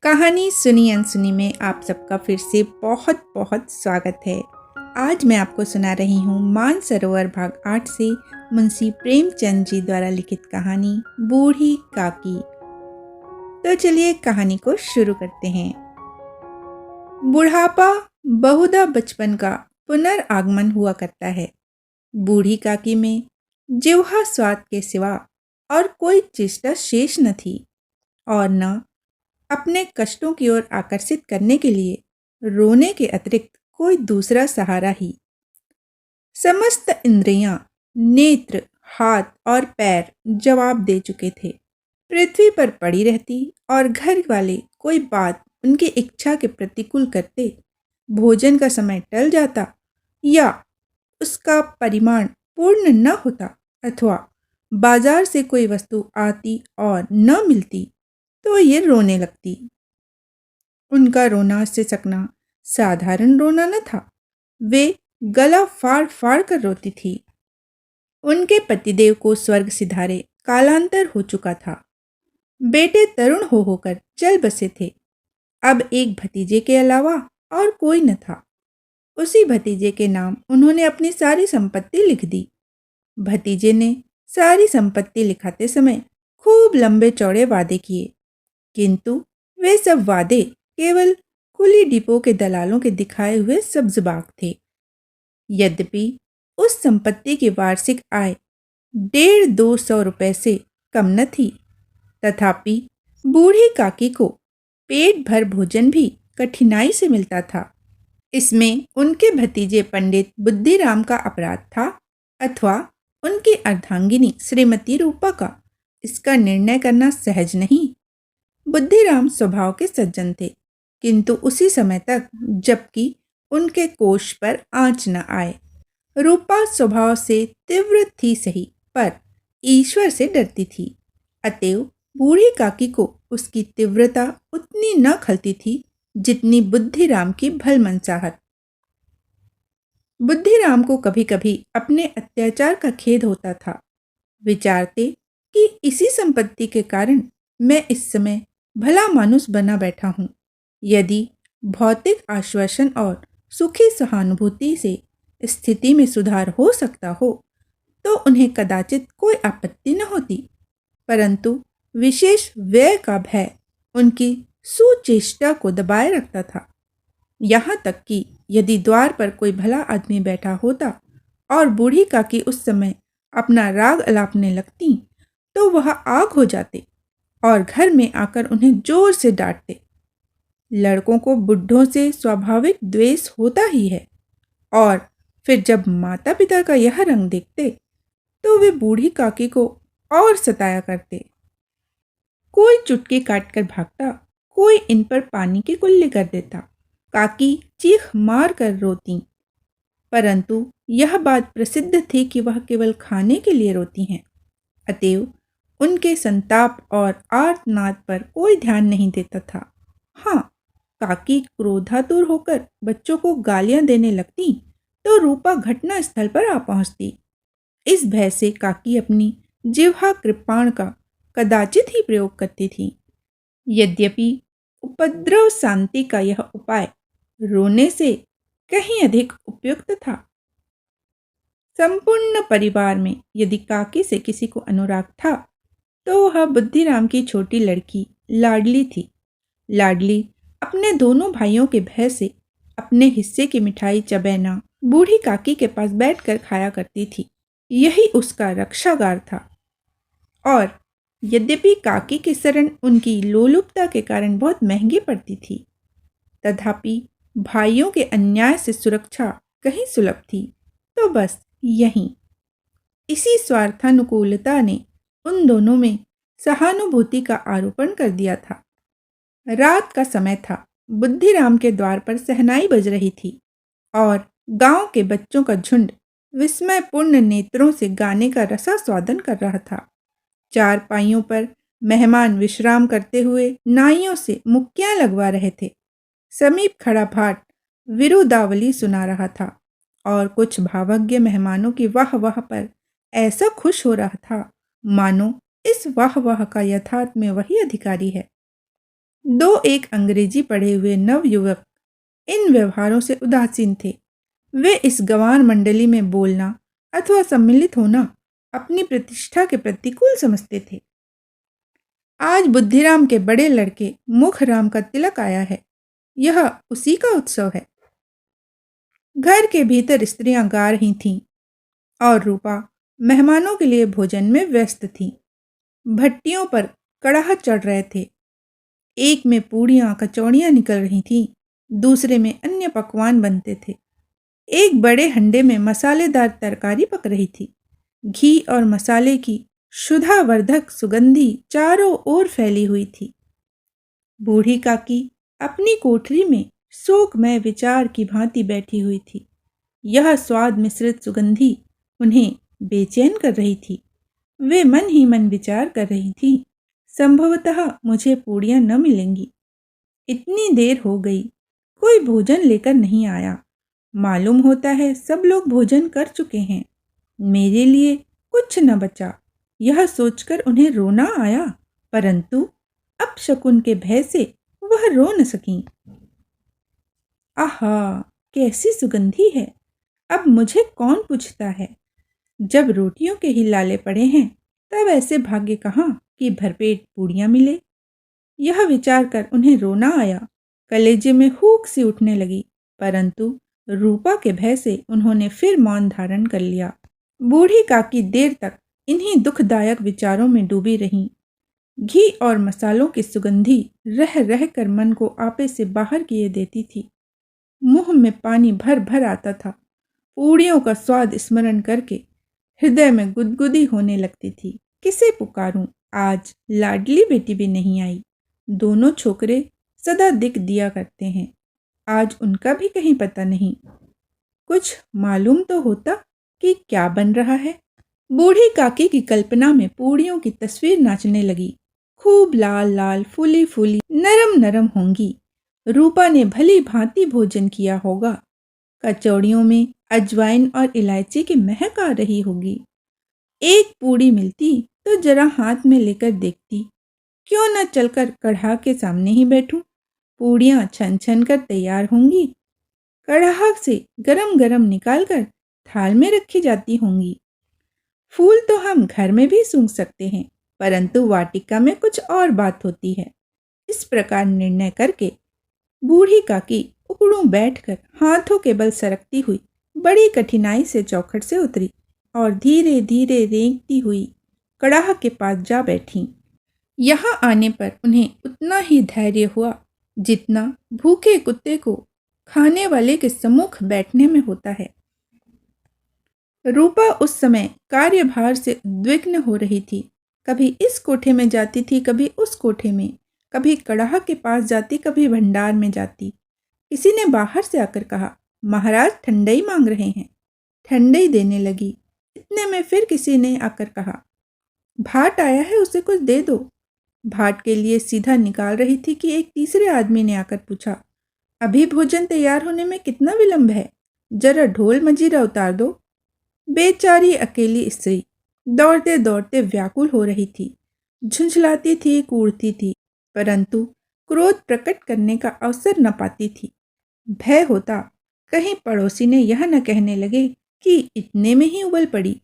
कहानी सुनी अनसुनी में आप सबका फिर से बहुत बहुत स्वागत है। आज मैं आपको सुना रही हूँ मानसरोवर भाग 8 से मुंशी प्रेमचंद जी द्वारा लिखित कहानी बूढ़ी काकी। तो चलिए कहानी को शुरू करते हैं। बुढ़ापा बहुधा बचपन का पुनर्आगमन हुआ करता है। बूढ़ी काकी में जिह्वा स्वाद के सिवा और कोई चेष्टा शेष न थी और न अपने कष्टों की ओर आकर्षित करने के लिए रोने के अतिरिक्त कोई दूसरा सहारा ही। समस्त इंद्रियां, नेत्र, हाथ और पैर जवाब दे चुके थे। पृथ्वी पर पड़ी रहती और घर वाले कोई बात उनकी इच्छा के प्रतिकूल करते, भोजन का समय टल जाता या उसका परिमाण पूर्ण न होता अथवा बाजार से कोई वस्तु आती और न मिलती तो ये रोने लगती। उनका रोना सिसकना साधारण रोना न था, वे गला फाड़ फाड़ कर रोती थी। उनके पतिदेव को स्वर्ग सिधारे कालांतर हो चुका था। बेटे तरुण हो होकर चल बसे थे। अब एक भतीजे के अलावा और कोई न था। उसी भतीजे के नाम उन्होंने अपनी सारी संपत्ति लिख दी। भतीजे ने सारी संपत्ति लिखाते समय खूब लंबे चौड़े वादे किए, किंतु वे सब वादे केवल कुली डिपो के दलालों के दिखाए हुए सब्ज़बाग थे। यद्यपि उस संपत्ति की वार्षिक आय 150-200 रुपए से कम न थी, तथापि बूढ़ी काकी को पेट भर भोजन भी कठिनाई से मिलता था। इसमें उनके भतीजे पंडित बुद्धिराम का अपराध था अथवा उनकी अर्धांगिनी श्रीमती रूपा का, इसका निर्णय करना सहज नहीं। बुद्धिराम स्वभाव के सज्जन थे, किंतु उसी समय तक जबकि उनके कोष पर आंच न आए। रूपा स्वभाव से तीव्र थी सही, पर ईश्वर से डरती थी। अतएव बूढ़ी काकी को उसकी तीव्रता उतनी न खलती थी जितनी बुद्धिराम की भलमनसाहट। बुद्धिराम को कभी कभी अपने अत्याचार का खेद होता था। विचारते कि इसी संपत्ति के कारण मैं इस समय भला मानुस बना बैठा हूँ। यदि भौतिक आश्वासन और सुखी सहानुभूति से स्थिति में सुधार हो सकता हो तो उन्हें कदाचित कोई आपत्ति न होती, परंतु विशेष व्यय का भय उनकी सुचेष्टा को दबाए रखता था। यहाँ तक कि यदि द्वार पर कोई भला आदमी बैठा होता और बूढ़ी काकी उस समय अपना राग अलापने लगती तो वह आग हो जाते और घर में आकर उन्हें जोर से डांटते। लड़कों को बुढ़ों से स्वाभाविक द्वेष होता ही है और फिर जब माता पिता का यह रंग देखते तो वे बूढ़ी काकी को और सताया करते। कोई चुटकी काटकर भागता, कोई इन पर पानी की कुल्ली कर देता। काकी चीख मार कर रोती, परंतु यह बात प्रसिद्ध थी कि वह केवल खाने के लिए रोती हैं। अतएव उनके संताप और आर्तनाद पर कोई ध्यान नहीं देता था। हाँ, काकी क्रोधातुर होकर बच्चों को गालियां देने लगती तो रूपा घटना स्थल पर आ पहुंचती। इस भय से काकी अपनी जिह्वा कृपाण का कदाचित ही प्रयोग करती थी। यद्यपि उपद्रव शांति का यह उपाय रोने से कहीं अधिक उपयुक्त था। संपूर्ण परिवार में यदि काकी से किसी को अनुराग था तो वह बुद्धिराम की छोटी लड़की लाडली थी। लाडली अपने दोनों भाइयों के भय से अपने हिस्से की मिठाई चबैना बूढ़ी काकी के पास बैठकर खाया करती थी। यही उसका रक्षागार था। और यद्यपि काकी की शरण उनकी लोलुपता के कारण बहुत महंगी पड़ती थी, तथापि भाइयों के अन्याय से सुरक्षा कहीं सुलभ थी। तो बस यहीं इसी स्वार्थानुकूलता ने उन दोनों में सहानुभूति का आरोपण कर दिया था। रात का समय था। बुद्धिराम के द्वार पर शहनाई बज रही थी और गांव के बच्चों का झुंड विस्मयपूर्ण नेत्रों से गाने का रसास्वादन कर रहा था। चारपाइयों पर मेहमान विश्राम करते हुए नाइयों से मुक्कियां लगवा रहे थे। समीप खड़ा भाट विरुदावली सुना रहा था और कुछ भावज्ञ मेहमानों की वाह वाह पर ऐसा खुश हो रहा था मानो इस वाह वाह का यथार्थ में वही अधिकारी है। दो एक अंग्रेजी पढ़े हुए नवयुवक इन व्यवहारों से उदासीन थे। वे इस गंवार मंडली में बोलना अथवा सम्मिलित होना अपनी प्रतिष्ठा के प्रतिकूल समझते थे। आज बुद्धिराम के बड़े लड़के मुखराम का तिलक आया है, यह उसी का उत्सव है। घर के भीतर स्त्रियां गा रही थीं और रूपा मेहमानों के लिए भोजन में व्यस्त थी। भट्टियों पर कड़ाह चढ़ रहे थे। एक में पूड़ियाँ कचौड़ियाँ निकल रही थीं, दूसरे में अन्य पकवान बनते थे। एक बड़े हंडे में मसालेदार तरकारी पक रही थी। घी और मसाले की शुद्धावर्धक सुगंधी चारों ओर फैली हुई थी। बूढ़ी काकी अपनी कोठरी में शोकमय विचार की भांति बैठी हुई थी। यह स्वाद मिश्रित सुगंधी उन्हें बेचैन कर रही थी। वे मन ही मन विचार कर रही थी, संभवतः मुझे पूड़ियाँ न मिलेंगी। इतनी देर हो गई, कोई भोजन लेकर नहीं आया। मालूम होता है सब लोग भोजन कर चुके हैं। मेरे लिए कुछ न बचा। यह सोचकर उन्हें रोना आया, परंतु अपशकुन के भय से वह रो न सकीं। आहा, कैसी सुगंधी है! अब मुझे कौन पूछता है? जब रोटियों के ही लाले पड़े हैं, तब ऐसे भाग्य कहाँ कि भरपेट पूड़ियाँ मिले। यह विचार कर उन्हें रोना आया। कलेजे में हूक सी उठने लगी, परंतु रूपा के भय से उन्होंने फिर मौन धारण कर लिया। बूढ़ी काकी देर तक इन्हीं दुखदायक विचारों में डूबी रहीं। घी और मसालों की सुगंधी रह रह कर मन को आपे से बाहर किए देती थी। मुंह में पानी भर भर आता था। पूड़ियों का स्वाद स्मरण करके हृदय में गुदगुदी होने लगती थी। किसे पुकारूं? आज लाडली बेटी भी नहीं आई। दोनों छोकरे सदा दिख दिया करते हैं, आज उनका भी कहीं पता नहीं। कुछ मालूम तो होता कि क्या बन रहा है। बूढ़ी काकी की कल्पना में पूड़ियों की तस्वीर नाचने लगी। खूब लाल लाल, फूली फूली, नरम नरम होंगी। रूपा ने भली भांति भोजन किया होगा। कचौड़ियों में अजवाइन और इलायची की महक आ रही होगी। एक पूड़ी मिलती तो जरा हाथ में लेकर देखती। क्यों न चलकर कढ़ा के सामने ही बैठूं। पूड़ियाँ छन छन कर तैयार होंगी। कढ़ा से गरम गरम निकालकर थाल में रखी जाती होंगी। फूल तो हम घर में भी सूंघ सकते हैं, परंतु वाटिका में कुछ और बात होती है। इस प्रकार निर्णय करके बूढ़ी काकी उकड़ू बैठकर हाथों के बल सरकती हुई बड़ी कठिनाई से चौखट से उतरी और धीरे धीरे रेंगती हुई कड़ाह के पास जा बैठी। यहाँ आने पर उन्हें उतना ही धैर्य हुआ जितना भूखे कुत्ते को खाने वाले के सम्मुख बैठने में होता है। रूपा उस समय कार्यभार से उद्विग्न हो रही थी। कभी इस कोठे में जाती थी, कभी उस कोठे में, कभी कड़ाह के पास जाती, कभी भंडार में जाती। किसी ने बाहर से आकर कहा, महाराज ठंडई मांग रहे हैं। ठंडई देने लगी। इतने में फिर किसी ने आकर कहा, भाट आया है, उसे कुछ दे दो। भाट के लिए सीधा निकाल रही थी कि एक तीसरे आदमी ने आकर पूछा, अभी भोजन तैयार होने में कितना विलंब है? जरा ढोल मजीरा उतार दो। बेचारी अकेली स्त्री दौड़ते दौड़ते व्याकुल हो रही थी। झुंझलाती थी, कूदती थी, परंतु क्रोध प्रकट करने का अवसर न पाती थी। भय होता कहीं पड़ोसी ने यह न कहने लगे कि इतने में ही उबल पड़ी।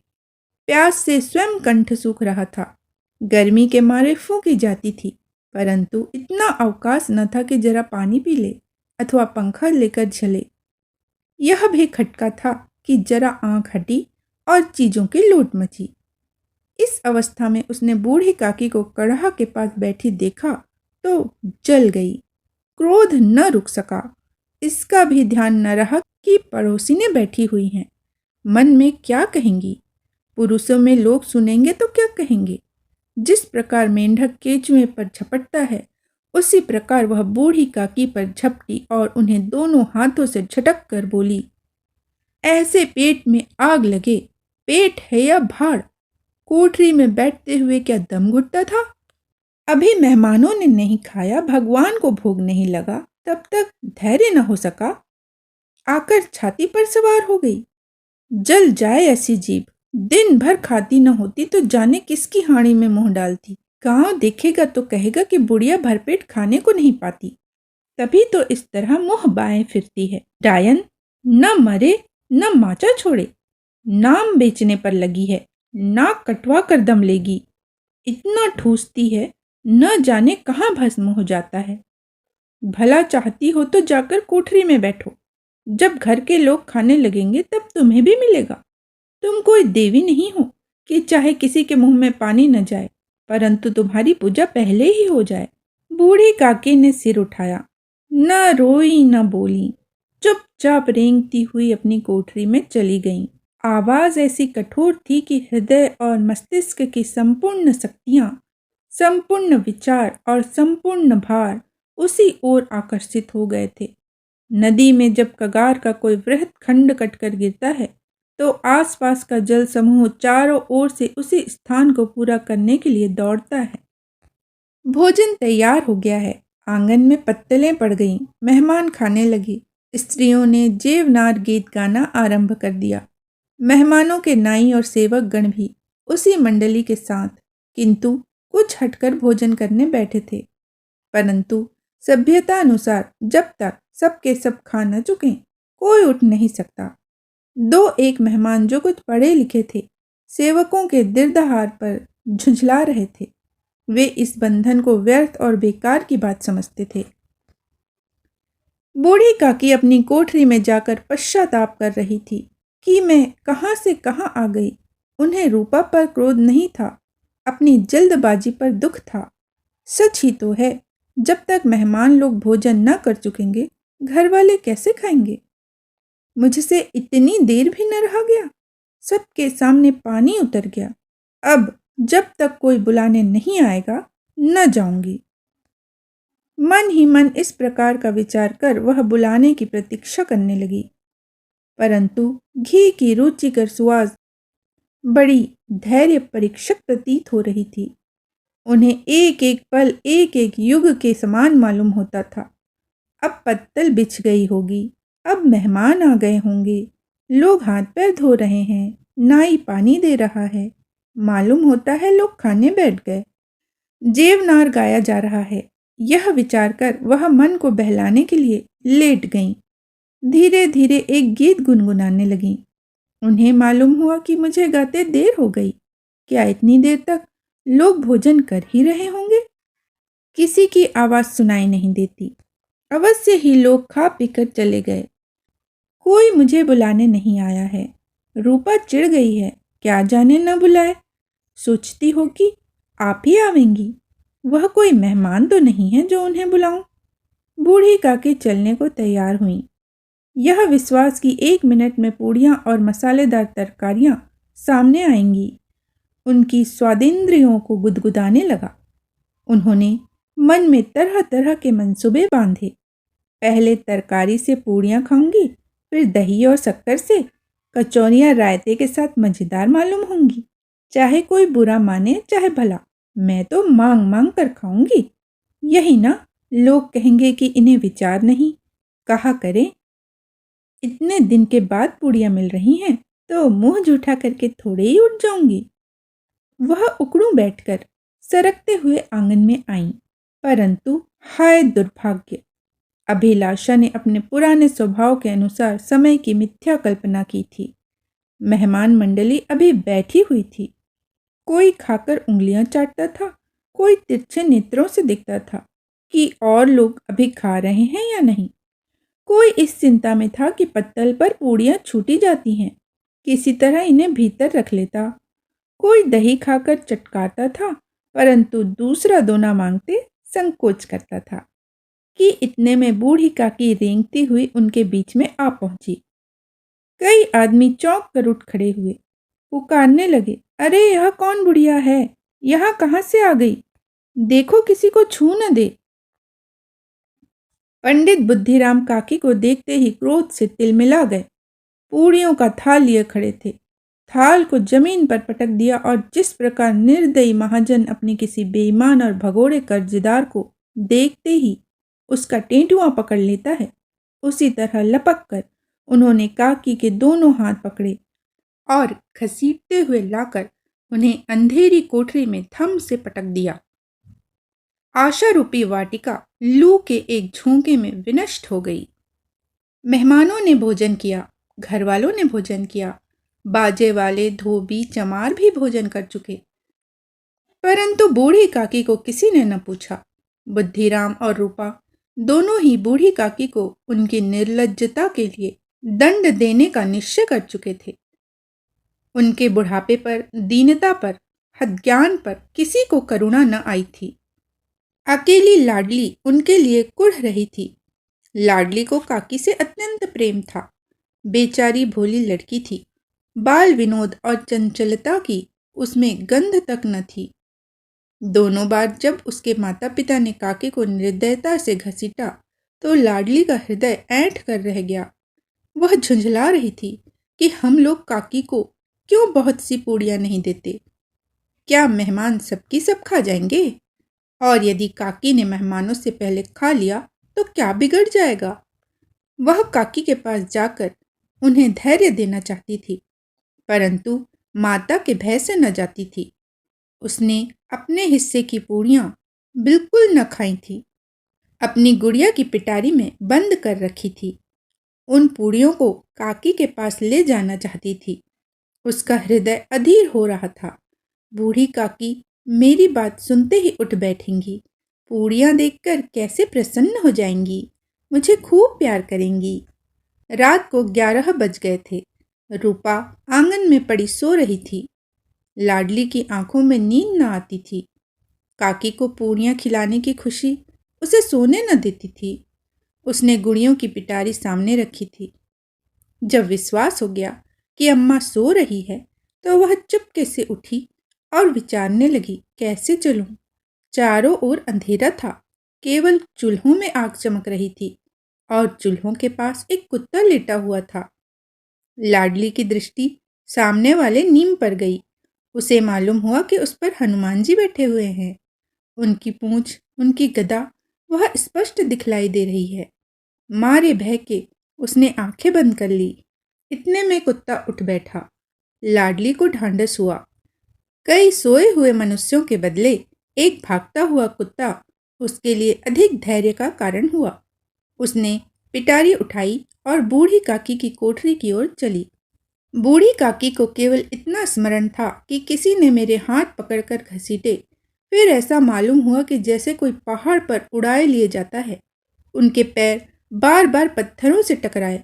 प्यास से स्वयं कंठ सूख रहा था। गर्मी के मारे फूंकी जाती थी, परंतु इतना अवकाश न था कि जरा पानी पी ले अथवा पंखा लेकर झले। यह भी खटका था कि जरा आंख हटी और चीजों की लूट मची। इस अवस्था में उसने बूढ़ी काकी को कड़ाह के पास बैठी देखा तो जल गई। क्रोध न रुक सका। इसका भी ध्यान न रहा कि पड़ोसी ने बैठी हुई हैं। मन में क्या कहेंगी? पुरुषों में लोग सुनेंगे तो क्या कहेंगे? जिस प्रकार मेंढक केंचुए पर झपटता है, उसी प्रकार वह बूढ़ी काकी पर झपटी और उन्हें दोनों हाथों से झटक कर बोली, ऐसे पेट में आग लगे। पेट है या भाड़? कोठरी में बैठते हुए क्या दम घुटता था? अभी मेहमानों ने नहीं खाया, भगवान को भोग नहीं लगा, तब तक धैर्य न हो सका। आकर छाती पर सवार हो गई। जल जाए ऐसी जीभ। दिन भर खाती न होती तो जाने किसकी हाड़ी में मुंह डालती। गांव देखेगा तो कहेगा कि बुढ़िया भरपेट खाने को नहीं पाती, तभी तो इस तरह मुंह बाएं फिरती है। डायन न मरे न माचा छोड़े, नाम बेचने पर लगी है, नाक कटवा कर दम लेगी। इतना ठूसती है, न जाने कहाँ भस्म हो जाता है। भला चाहती हो तो जाकर कोठरी में बैठो, जब घर के लोग खाने लगेंगे तब तुम्हें भी मिलेगा। तुम कोई देवी नहीं हो कि चाहे किसी के मुंह में पानी न जाए, परंतु तुम्हारी पूजा पहले ही हो जाए। बूढ़ी काकी ने सिर उठाया, न रोई न बोली, चुपचाप रेंगती हुई अपनी कोठरी में चली गईं। आवाज ऐसी कठोर थी कि हृदय और मस्तिष्क की संपूर्ण शक्तियां, संपूर्ण विचार और संपूर्ण भार उसी ओर आकर्षित हो गए थे। नदी में जब कगार का कोई वृहद खंड कटकर गिरता है तो आसपास का जल समूह चारों ओर से उसी स्थान को पूरा करने के लिए दौड़ता है। भोजन तैयार हो गया है। आंगन में पत्तलें पड़ गईं, मेहमान खाने लगे। स्त्रियों ने जेवनार गीत गाना आरंभ कर दिया। मेहमानों के नाई और सेवक गण भी उसी मंडली के साथ किंतु कुछ हटकर भोजन करने बैठे थे। परंतु सभ्यता अनुसार जब तक सबके सब खा न चुके कोई उठ नहीं सकता। दो एक मेहमान जो कुछ पढ़े लिखे थे, सेवकों के दीर्घहार पर झुंझला रहे थे। वे इस बंधन को व्यर्थ और बेकार की बात समझते थे। बूढ़ी काकी अपनी कोठरी में जाकर पश्चाताप कर रही थी कि मैं कहाँ से कहाँ आ गई। उन्हें रूपा पर क्रोध नहीं था, अपनी जल्दबाजी पर दुख था। सच ही तो है, जब तक मेहमान लोग भोजन न कर चुकेंगे घर वाले कैसे खाएंगे। मुझसे इतनी देर भी न रहा गया, सबके सामने पानी उतर गया। अब जब तक कोई बुलाने नहीं आएगा न जाऊंगी। मन ही मन इस प्रकार का विचार कर वह बुलाने की प्रतीक्षा करने लगी, परंतु घी की रुचिकर सुवास बड़ी धैर्य परीक्षक प्रतीत हो रही थी। उन्हें एक एक पल एक एक युग के समान मालूम होता था। अब पत्तल बिछ गई होगी, अब मेहमान आ गए होंगे, लोग हाथ पैर धो रहे हैं, नाई पानी दे रहा है, मालूम होता है लोग खाने बैठ गए, जेवनार गाया जा रहा है। यह विचार कर वह मन को बहलाने के लिए लेट गईं। धीरे धीरे एक गीत गुनगुनाने लगीं। उन्हें मालूम हुआ कि मुझे गाते देर हो गई। क्या इतनी देर तक लोग भोजन कर ही रहे होंगे? किसी की आवाज़ सुनाई नहीं देती। अवश्य ही लोग खा पीकर चले गए। कोई मुझे बुलाने नहीं आया है। रूपा चिढ़ गई है, क्या जाने न बुलाए। सोचती हो कि आप ही आवेंगी। वह कोई मेहमान तो नहीं है जो उन्हें बुलाऊं। बूढ़ी काकी चलने को तैयार हुई। यह विश्वास कि 1 मिनट में पूड़ियाँ और मसालेदार तरकारियाँ सामने आएंगी उनकी स्वादेंद्रियों को गुदगुदाने लगा। उन्होंने मन में तरह तरह के मंसूबे बांधे। पहले तरकारी से पूड़ियाँ खाऊंगी, फिर दही और शक्कर से, कचौरियाँ रायते के साथ मज़ेदार मालूम होंगी। चाहे कोई बुरा माने चाहे भला, मैं तो मांग मांग कर खाऊंगी। यही ना, लोग कहेंगे कि इन्हें विचार नहीं। कहा करें, इतने दिन के बाद पूड़ियाँ मिल रही हैं तो मुंह जूठा करके थोड़े ही उठ जाऊंगी। वह उकड़ू बैठकर सरकते हुए आंगन में आईं, परंतु हाय दुर्भाग्य, अभिलाषा ने अपने पुराने स्वभाव के अनुसार समय की मिथ्या कल्पना की थी। मेहमान मंडली अभी बैठी हुई थी। कोई खाकर उंगलियां चाटता था, कोई तिरछे नेत्रों से देखता था कि और लोग अभी खा रहे हैं या नहीं। कोई इस चिंता में था कि पत्तल पर पूड़ियाँ छूटी जाती हैं, किसी तरह इन्हें भीतर रख लेता। कोई दही खाकर चटकाता था, परंतु दूसरा दोना मांगते संकोच करता था कि इतने में बूढ़ी काकी रेंगती हुई उनके बीच में आ पहुंची। कई आदमी चौंक कर उठ खड़े हुए, पुकारने लगे, अरे यह कौन बुढ़िया है, यहाँ कहाँ से आ गई? देखो किसी को छू न दे। पंडित बुद्धिराम काकी को देखते ही क्रोध से तिलमिला गए। पूड़ियों का थाल लिए खड़े थे। थाल को जमीन पर पटक दिया और जिस प्रकार निर्दयी महाजन अपने किसी बेईमान और भगोड़े कर्जदार को देखते ही उसका टेंटुआ पकड़ लेता है, उसी तरह लपक कर उन्होंने काकी के दोनों हाथ पकड़े और घसीटते हुए लाकर उन्हें अंधेरी कोठरी में थम से पटक दिया। आशा रूपी वाटिका लू के एक झोंके में विनष्ट हो गई। मेहमानों ने भोजन किया, घर वालों ने भोजन किया, बाजे वाले धोबी चमार भी भोजन कर चुके, परंतु बूढ़ी काकी को किसी ने न पूछा। बुद्धिराम और रूपा दोनों ही बूढ़ी काकी को उनकी निर्लज्जता के लिए दंड देने का निश्चय कर चुके थे। उनके बुढ़ापे पर, दीनता पर, हत्यान पर किसी को करुणा न आई थी। अकेली लाडली उनके लिए कुढ़ रही थी। लाडली को काकी से अत्यंत प्रेम था। बेचारी भोली लड़की थी। बाल विनोद और चंचलता की उसमें गंध तक न थी। दोनों बार जब उसके माता पिता ने काकी को निर्दयता से घसीटा तो लाडली का हृदय ऐंठ कर रह गया। वह झुंझला रही थी कि हम लोग काकी को क्यों बहुत सी पूड़ियाँ नहीं देते। क्या मेहमान सबकी सब खा जाएंगे? और यदि काकी ने मेहमानों से पहले खा लिया तो क्या बिगड़ जाएगा? वह काकी के पास जाकर उन्हें धैर्य देना चाहती थी, परंतु माता के भय से न जाती थी। उसने अपने हिस्से की पूड़ियाँ बिल्कुल न खाई थी। अपनी गुड़िया की पिटारी में बंद कर रखी थी। उन पूड़ियों को काकी के पास ले जाना चाहती थी। उसका हृदय अधीर हो रहा था। बूढ़ी काकी मेरी बात सुनते ही उठ बैठेंगी। पूड़ियाँ देखकर कैसे प्रसन्न हो जाएंगी, मुझे खूब प्यार करेंगी। रात को 11 बज गए थे। रूपा आंगन में पड़ी सो रही थी। लाडली की आंखों में नींद न आती थी। काकी को पूड़ियाँ खिलाने की खुशी उसे सोने न देती थी। उसने गुड़ियों की पिटारी सामने रखी थी। जब विश्वास हो गया कि अम्मा सो रही है तो वह चुपके से उठी और विचारने लगी, कैसे चलूं? चारों ओर अंधेरा था। केवल चूल्हों में आग चमक रही थी और चूल्हों के पास एक कुत्ता लेटा हुआ था। लाडली की दृष्टि सामने वाले नीम पर गई। उसे मालूम हुआ कि उस पर हनुमान जी बैठे हुए हैं। उनकी पूंछ, उनकी गदा वह स्पष्ट दिखलाई दे रही है। मारे भय के उसने आंखें बंद कर ली। इतने में कुत्ता उठ बैठा। लाडली को ढांढस हुआ। कई सोए हुए मनुष्यों के बदले एक भागता हुआ कुत्ता उसके लिए अधिक धैर्य का कारण हुआ। उसने पिटारी उठाई और बूढ़ी काकी की कोठरी की ओर चली। बूढ़ी काकी को केवल इतना स्मरण था कि किसी ने मेरे हाथ पकड़कर घसीटे। फिर ऐसा मालूम हुआ कि जैसे कोई पहाड़ पर उड़ाए लिए जाता है। उनके पैर बार बार पत्थरों से टकराए।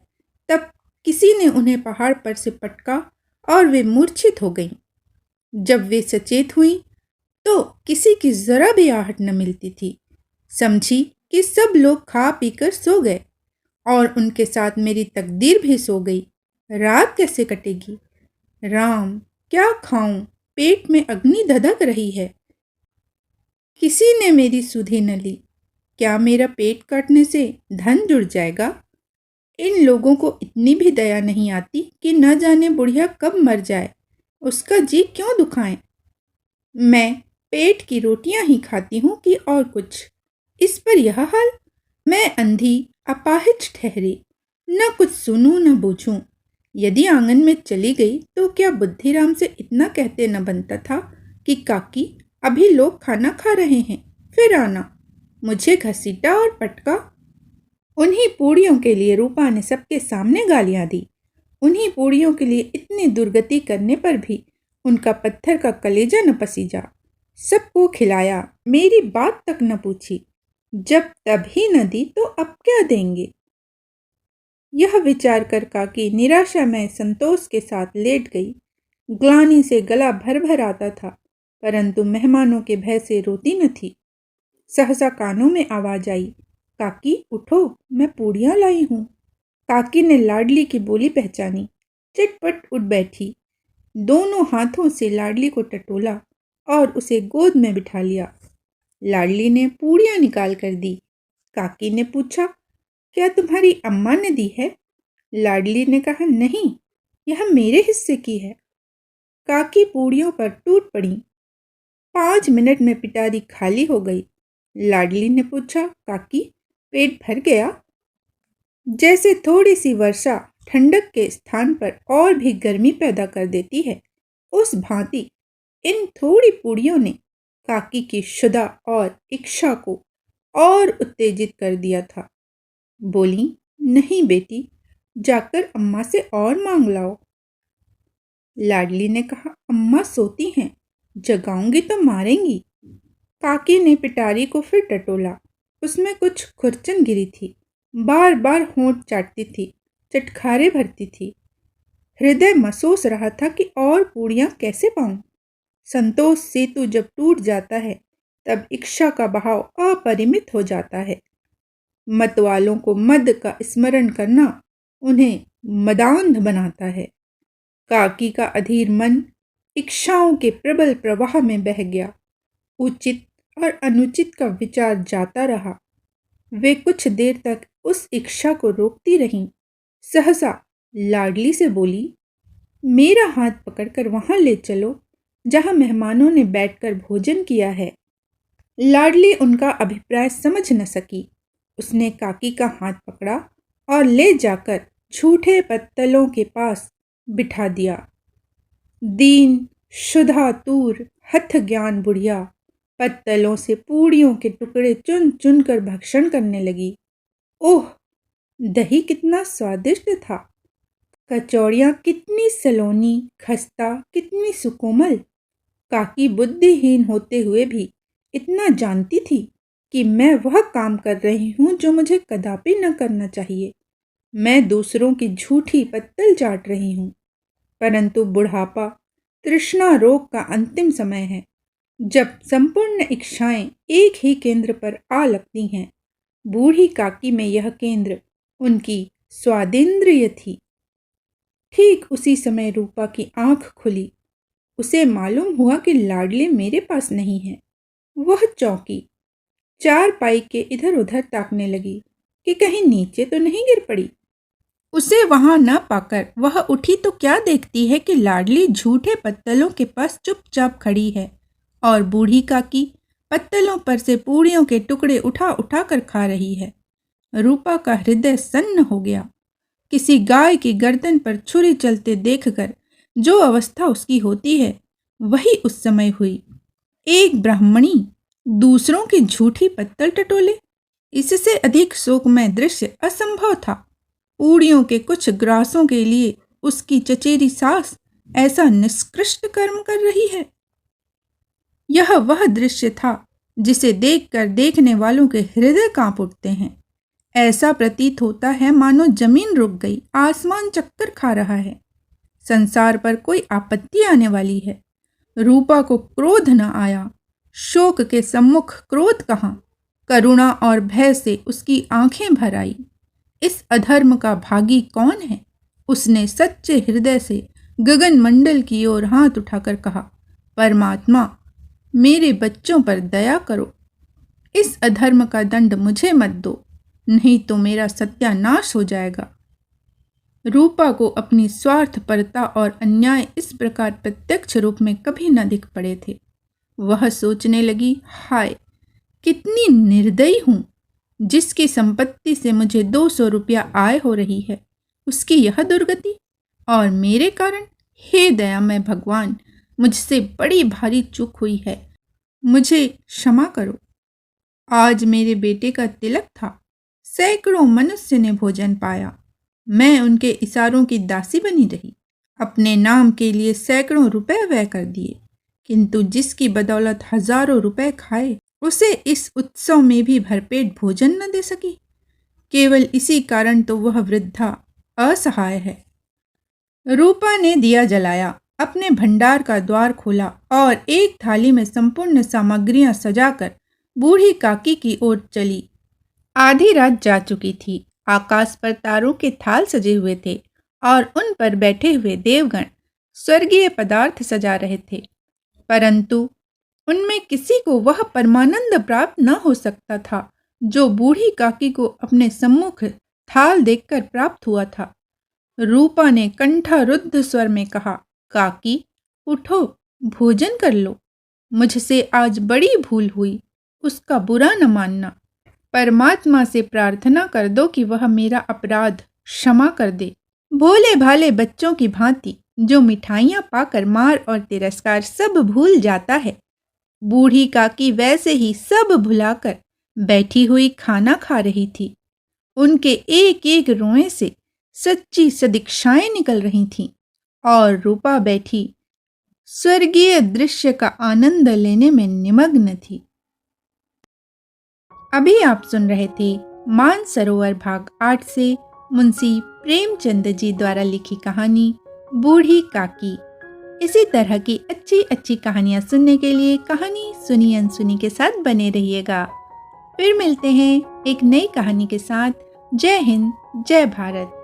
तब किसी ने उन्हें पहाड़ पर से पटका और वे मूर्छित हो गईं। जब वे सचेत हुईं तो किसी की जरा भी आहट न मिलती थी। समझी कि सब लोग खा पीकर सो गए और उनके साथ मेरी तकदीर भी सो गई। रात कैसे कटेगी? राम, क्या खाऊं? पेट में अग्नि धधक रही है। किसी ने मेरी सुधि न ली। क्या मेरा पेट काटने से धन जुड़ जाएगा? इन लोगों को इतनी भी दया नहीं आती कि न जाने बुढ़िया कब मर जाए, उसका जी क्यों दुखाएं। मैं पेट की रोटियां ही खाती हूँ कि और कुछ। इस पर यह हाल। मैं अंधी अपाहिज ठहरी, न कुछ सुनूं न बूझूं। यदि आंगन में चली गई तो क्या बुद्धिराम से इतना कहते न बनता था कि काकी, अभी लोग खाना खा रहे हैं, फिर आना। मुझे घसीटा और पटका। उन्हीं पूड़ियों के लिए रूपा ने सबके सामने गालियां दी। उन्हीं पूड़ियों के लिए इतनी दुर्गति करने पर भी उनका पत्थर का कलेजा न पसीजा। सबको खिलाया, मेरी बात तक न पूछी। जब तभी न दी तो अब क्या देंगे? यह विचार कर काकी निराशा में संतोष के साथ लेट गई। ग्लानि से गला भर भर आता था, परंतु मेहमानों के भय से रोती न थी। सहसा कानों में आवाज आई, काकी उठो, मैं पूड़ियाँ लाई हूँ। काकी ने लाडली की बोली पहचानी। चटपट उठ बैठी। दोनों हाथों से लाडली को टटोला और उसे गोद में बिठा लिया। लाडली ने पूड़ियाँ निकाल कर दी। काकी ने पूछा, क्या तुम्हारी अम्मा ने दी है? लाडली ने कहा, नहीं, यह मेरे हिस्से की है। काकी पूड़ियों पर टूट पड़ी। 5 मिनट में पिटारी खाली हो गई। लाडली ने पूछा, काकी पेट भर गया? जैसे थोड़ी सी वर्षा ठंडक के स्थान पर और भी गर्मी पैदा कर देती है, उस भांति इन थोड़ी पूड़ियों ने काकी की शुदा और इच्छा को और उत्तेजित कर दिया था। बोली, नहीं बेटी, जाकर अम्मा से और मांग लाओ। लाडली ने कहा, अम्मा सोती हैं, जगाऊंगी तो मारेंगी। काकी ने पिटारी को फिर टटोला। उसमें कुछ खुरचन गिरी थी, बार बार होंठ चाटती थी, चटखारे भरती थी। हृदय महसूस रहा था कि और पूड़ियाँ कैसे पाऊं। संतोष सेतु जब टूट जाता है तब इच्छा का बहाव अपरिमित हो जाता है। मत वालों को मद का स्मरण करना उन्हें मदान्ध बनाता है। काकी का अधीर मन इच्छाओं के प्रबल प्रवाह में बह गया। उचित और अनुचित का विचार जाता रहा। वे कुछ देर तक उस इच्छा को रोकती रहीं। सहसा लाडली से बोली, मेरा हाथ पकड़कर वहां ले चलो जहां मेहमानों ने बैठकर भोजन किया है। लाडली उनका अभिप्राय समझ न सकी। उसने काकी का हाथ पकड़ा और ले जाकर झूठे पत्तलों के पास बिठा दिया। दीन शुदा तूर हथ ज्ञान बुढ़िया पत्तलों से पूड़ियों के टुकड़े चुन चुन कर भक्षण करने लगी। ओह, दही कितना स्वादिष्ट था, कचौड़ियाँ कितनी सलोनी, खस्ता कितनी सुकोमल। काकी बुद्धिहीन होते हुए भी इतना जानती थी कि मैं वह काम कर रही हूँ जो मुझे कदापि न करना चाहिए। मैं दूसरों की झूठी पत्तल चाट रही हूँ। परंतु बुढ़ापा तृष्णा रोग का अंतिम समय है, जब संपूर्ण इच्छाएं एक ही केंद्र पर आ लगती हैं। बूढ़ी काकी में यह केंद्र उनकी स्वादेंद्रिय थी। ठीक उसी समय रूपा की आंख खुली। उसे मालूम हुआ कि लाडली मेरे पास नहीं है। वह चौंकी, चारपाई के इधर उधर ताकने लगी कि कहीं नीचे तो नहीं गिर पड़ी। उसे वहां न पाकर वह उठी तो क्या देखती है कि लाडली झूठे पत्तलों के पास चुपचाप खड़ी है और बूढ़ी काकी पत्तलों पर से पूड़ियों के टुकड़े उठा उठा कर खा रही है। रूपा का हृदय सन्न हो गया। किसी गाय की गर्दन पर छुरी चलते देखकर जो अवस्था उसकी होती है वही उस समय हुई। एक ब्राह्मणी दूसरों की झूठी पत्तल टटोले, इससे अधिक शोकमय दृश्य असंभव था। पूड़ियों के कुछ ग्रासों के लिए उसकी चचेरी सास ऐसा निष्कृष्ट कर्म कर रही है। यह वह दृश्य था जिसे देखकर देखने वालों के हृदय कांप उठते हैं। ऐसा प्रतीत होता है मानो जमीन रुक गई, आसमान चक्कर खा रहा है, संसार पर कोई आपत्ति आने वाली है। रूपा को क्रोध न आया। शोक के सम्मुख क्रोध कहाँ, करुणा और भय से उसकी आंखें भर आई। इस अधर्म का भागी कौन है? उसने सच्चे हृदय से गगन मंडल की ओर हाथ उठाकर कहा, परमात्मा, मेरे बच्चों पर दया करो। इस अधर्म का दंड मुझे मत दो, नहीं तो मेरा सत्यानाश हो जाएगा। रूपा को अपनी स्वार्थपरता और अन्याय इस प्रकार प्रत्यक्ष रूप में कभी न दिख पड़े थे। वह सोचने लगी, हाय, कितनी निर्दयी हूँ। जिसकी संपत्ति से मुझे 200 रुपया आय हो रही है, उसकी यह दुर्गति, और मेरे कारण। हे दयामय भगवान, मुझसे बड़ी भारी चूक हुई है, मुझे क्षमा करो। आज मेरे बेटे का तिलक था। सैकड़ों मनुष्य ने भोजन पाया। मैं उनके इशारों की दासी बनी रही। अपने नाम के लिए सैकड़ों रुपए व्यय कर दिए, किंतु जिसकी बदौलत हजारों रुपए खाए, उसे इस उत्सव में भी भरपेट भोजन न दे सकी। केवल इसी कारण तो वह वृद्धा असहाय है। रूपा ने दिया जलाया, अपने भंडार का द्वार खोला और एक थाली में संपूर्ण सामग्रियां सजाकर बूढ़ी काकी की ओर चली। आधी रात जा चुकी थी। आकाश पर तारों के थाल सजे हुए थे और उन पर बैठे हुए देवगण स्वर्गीय पदार्थ सजा रहे थे, परंतु उनमें किसी को वह परमानंद प्राप्त न हो सकता था जो बूढ़ी काकी को अपने सम्मुख थाल देखकर प्राप्त हुआ था। रूपा ने कंठारुद्ध स्वर में कहा, काकी, उठो, भोजन कर लो। मुझसे आज बड़ी भूल हुई, उसका बुरा न मानना। परमात्मा से प्रार्थना कर दो कि वह मेरा अपराध क्षमा कर दे। भोले भाले बच्चों की भांति जो मिठाइयाँ पाकर मार और तिरस्कार सब भूल जाता है, बूढ़ी काकी वैसे ही सब भुलाकर बैठी हुई खाना खा रही थी। उनके एक एक रोए से सच्ची सदिक्षाएं निकल रही थीं और रूपा बैठी स्वर्गीय दृश्य का आनंद लेने में निमग्न थी। अभी आप सुन रहे थे मानसरोवर भाग 8 से मुंशी प्रेमचंद जी द्वारा लिखी कहानी बूढ़ी काकी। इसी तरह की अच्छी अच्छी कहानियाँ सुनने के लिए कहानी सुनी अनसुनी के साथ बने रहिएगा। फिर मिलते हैं एक नई कहानी के साथ। जय हिंद, जय भारत।